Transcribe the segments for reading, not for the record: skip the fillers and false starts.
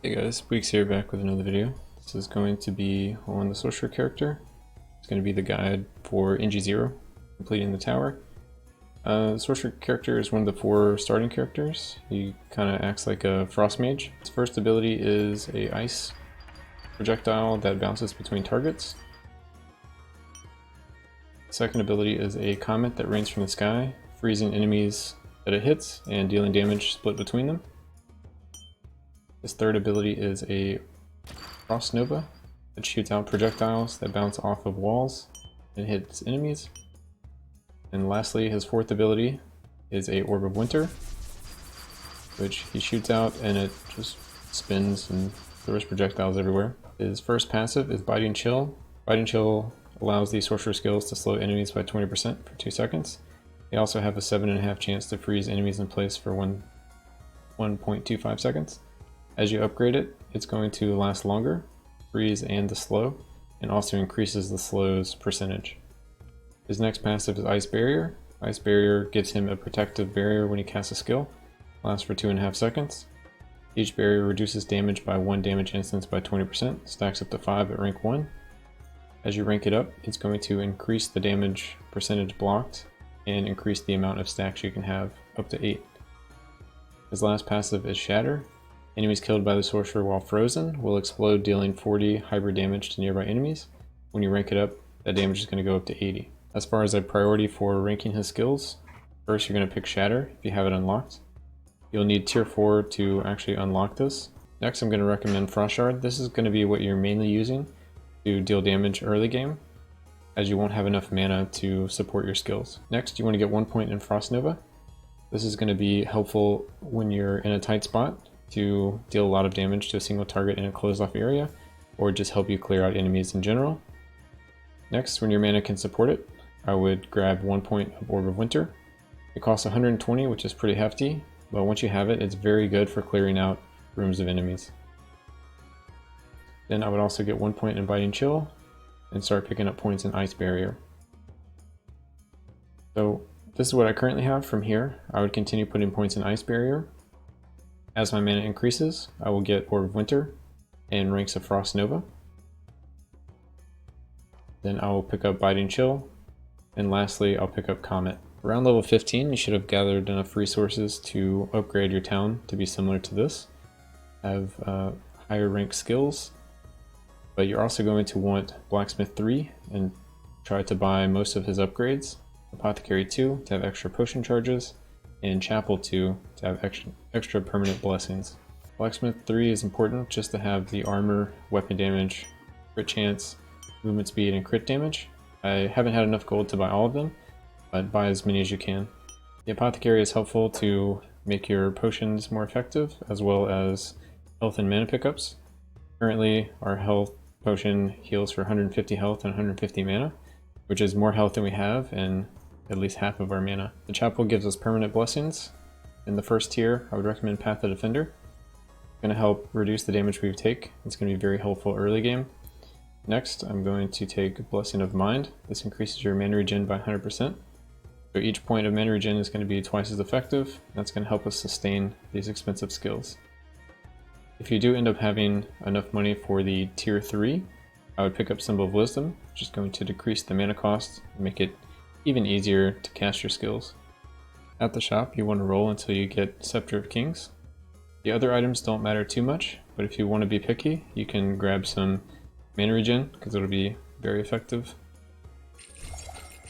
Hey guys, Weeks here back with another video. This is going to be on the Sorcerer character. It's going to be the guide for NG0, completing the tower. The Sorcerer character is one of the 4 starting characters. He kind of acts like a frost mage. His first ability is a ice projectile that bounces between targets. Second ability is a comet that rains from the sky, freezing enemies that it hits and dealing damage split between them. His third ability is a Frost Nova that shoots out projectiles that bounce off of walls and hits enemies. And lastly, his fourth ability is a Orb of Winter, which he shoots out and it just spins and throws projectiles everywhere. His first passive is Biting Chill. Biting Chill allows the sorcerer skills to slow enemies by 20% for 2 seconds. They also have a 7.5 chance to freeze enemies in place for 1.25 seconds. As you upgrade it, it's going to last longer, freeze and the slow, and also increases the slow's percentage. His next passive is Ice Barrier. Ice Barrier gives him a protective barrier when he casts a skill, lasts for 2.5 seconds. Each barrier reduces damage by 1 damage instance by 20%, stacks up to 5 at rank 1. As you rank it up, it's going to increase the damage percentage blocked and increase the amount of stacks you can have up to 8. His last passive is Shatter. Enemies killed by the sorcerer while frozen will explode, dealing 40 hybrid damage to nearby enemies. When you rank it up, that damage is going to go up to 80. As far as a priority for ranking his skills, first you're going to pick Shatter if you have it unlocked. You'll need tier 4 to actually unlock this. Next I'm going to recommend Frost Shard. This is going to be what you're mainly using to deal damage early game, as you won't have enough mana to support your skills. Next you want to get 1 point in Frost Nova. This is going to be helpful when you're in a tight spot to deal a lot of damage to a single target in a closed off area, or just help you clear out enemies in general. Next, when your mana can support it, I would grab 1 point of Orb of Winter. It costs 120, which is pretty hefty, but once you have it, it's very good for clearing out rooms of enemies. Then I would also get 1 point in Biting Chill, and start picking up points in Ice Barrier. So this is what I currently have. From here, I would continue putting points in Ice Barrier. As my mana increases, I will get Orb of Winter and ranks of Frost Nova. Then I will pick up Biting Chill, and lastly I'll pick up Comet. Around level 15 you should have gathered enough resources to upgrade your town to be similar to this. Have higher rank skills, but you're also going to want Blacksmith 3 and try to buy most of his upgrades. Apothecary 2 to have extra potion charges, and Chapel 2 to have extra permanent blessings. Blacksmith 3 is important just to have the armor, weapon damage, crit chance, movement speed, and crit damage. I haven't had enough gold to buy all of them, but buy as many as you can. The Apothecary is helpful to make your potions more effective, as well as health and mana pickups. Currently, our health potion heals for 150 health and 150 mana, which is more health than we have and at least half of our mana. The Chapel gives us permanent blessings. In the first tier, I would recommend Path of Defender. It's going to help reduce the damage we take. It's going to be very helpful early game. Next, I'm going to take Blessing of Mind. This increases your mana regen by 100%. So each point of mana regen is going to be twice as effective. That's going to help us sustain these expensive skills. If you do end up having enough money for the tier 3, I would pick up Symbol of Wisdom, which is going to decrease the mana cost and make it even easier to cast your skills. At the shop, you want to roll until you get Scepter of Kings. The other items don't matter too much, but if you want to be picky, you can grab some mana regen, because it'll be very effective.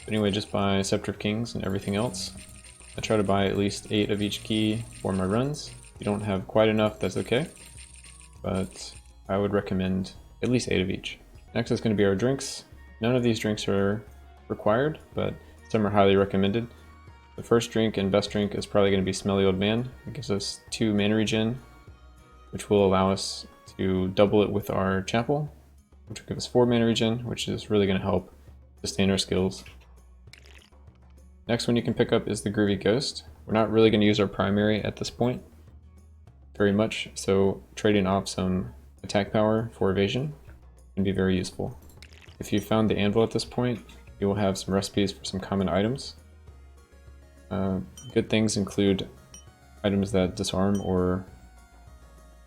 But anyway, just buy Scepter of Kings and everything else. I try to buy at least 8 of each key for my runs. If you don't have quite enough, that's okay, but I would recommend at least 8 of each. Next is going to be our drinks. None of these drinks are required, but some are highly recommended. The first drink and best drink is probably going to be Smelly Old Man. It gives us 2 mana regen, which will allow us to double it with our Chapel, which will give us 4 mana regen, which is really going to help sustain our skills. Next one you can pick up is the Groovy Ghost. We're not really going to use our primary at this point very much, so trading off some attack power for evasion can be very useful. If you found the anvil at this point, you will have some recipes for some common items. Good things include items that disarm or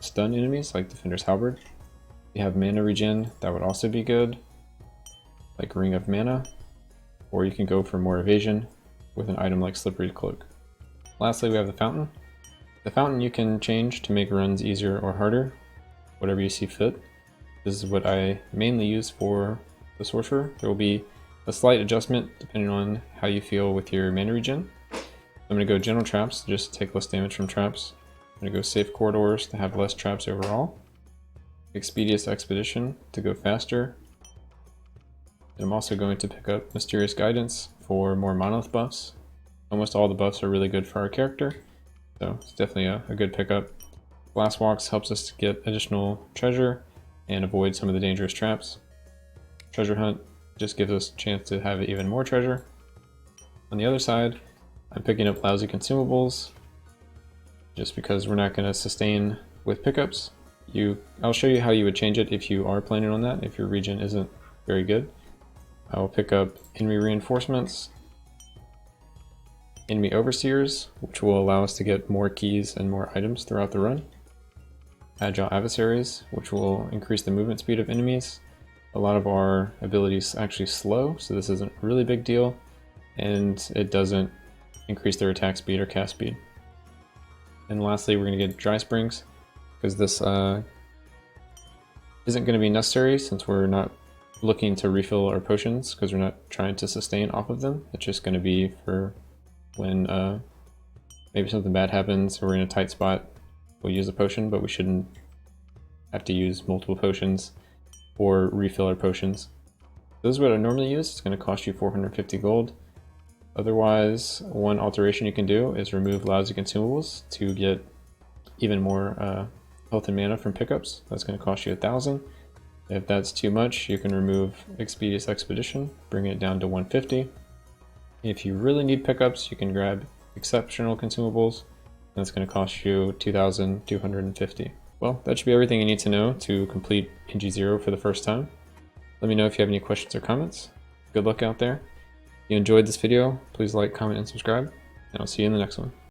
stun enemies like Defender's Halberd. If you have mana regen, that would also be good, like Ring of Mana, or you can go for more evasion with an item like Slippery Cloak. Lastly, we have the Fountain. The Fountain you can change to make runs easier or harder, whatever you see fit. This is what I mainly use for the Sorcerer. There will be a slight adjustment depending on how you feel with your mana regen. I'm going to go General Traps to just take less damage from traps. I'm going to go Safe Corridors to have less traps overall. Expeditious Expedition to go faster. And I'm also going to pick up Mysterious Guidance for more Monolith buffs. Almost all the buffs are really good for our character, so it's definitely a good pickup. Blast Walks helps us to get additional treasure and avoid some of the dangerous traps. Treasure Hunt just gives us a chance to have even more treasure. On the other side, I'm picking up Lousy Consumables, just because we're not going to sustain with pickups. I'll show you how you would change it if you are planning on that, if your regen isn't very good. I will pick up Enemy Reinforcements, Enemy Overseers, which will allow us to get more keys and more items throughout the run. Agile Adversaries, which will increase the movement speed of enemies. A lot of our abilities actually slow, so this isn't a really big deal, and it doesn't increase their attack speed or cast speed. And lastly, we're going to get Dry Springs, because this isn't going to be necessary since we're not looking to refill our potions, because we're not trying to sustain off of them. It's just going to be for when maybe something bad happens or we're in a tight spot, we'll use a potion, but we shouldn't have to use multiple potions or refill our potions. This is what I normally use. It's going to cost you 450 gold. Otherwise, one alteration you can do is remove Lousy Consumables to get even more health and mana from pickups. That's going to cost you 1,000. If that's too much, you can remove Expeditious Expedition, bring it down to 150. If you really need pickups, you can grab Exceptional Consumables. That's going to cost you 2,250. Well, that should be everything you need to know to complete NG0 for the first time. Let me know if you have any questions or comments. Good luck out there. If you enjoyed this video, please like, comment, and subscribe, and I'll see you in the next one.